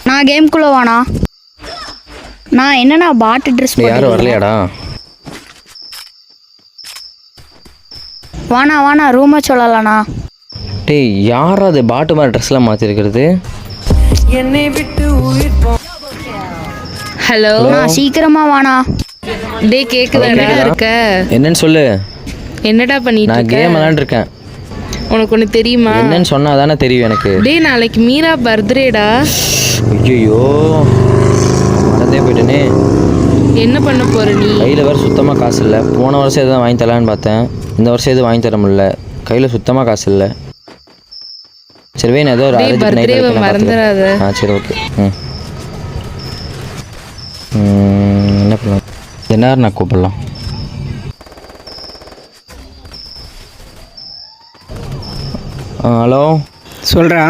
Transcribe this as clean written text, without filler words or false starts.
நான் கேம்குள்ளே வாண்ணா. நான் என்னண்ணா பாட்டு ட்ரெஸ் யாரும் வரலையாடா? வாண்ணா ரூமை சொல்லலாண்ணா. டேய் யார் அது பாட்டு மாதிரி ட்ரெஸ்லாம் மாற்றிருக்கிறது? ஹலோ, சீக்கிரமா வாண்ணா. டே கேக்குதாடா? இருக்க என்னன்னு சொல்லு. என்னடா பண்ணிட்டு நான் இருக்க? கேம் விளையாண்டுருக்கேன். உனக்கு ஒன்று தெரியுமா? என்னன்னு சொன்னா தானே தெரியும் எனக்கு. டே நாளைக்கு மீரா பர்த்டேடா. ஐயோ மறந்தே போயிட்டேனே. என்ன பண்ண போற நீ? கையில் வேறு சுத்தமாக காசு இல்லை. போன வருஷம் எதுவும் வாங்கி தரலான்னு பார்த்தேன். இந்த வருஷம் எதுவும் வாங்கி தர முடியல. கையில் சுத்தமாக காசு இல்லை. சரி வேணும் ஏதோ ஒரு பர்த்டேவை மறந்துடாத. சரி ஓகே. என்ன பண்ணலாம்? என்ன நான் கூப்பிடலாம்? ஹலோ சொல்கிறா.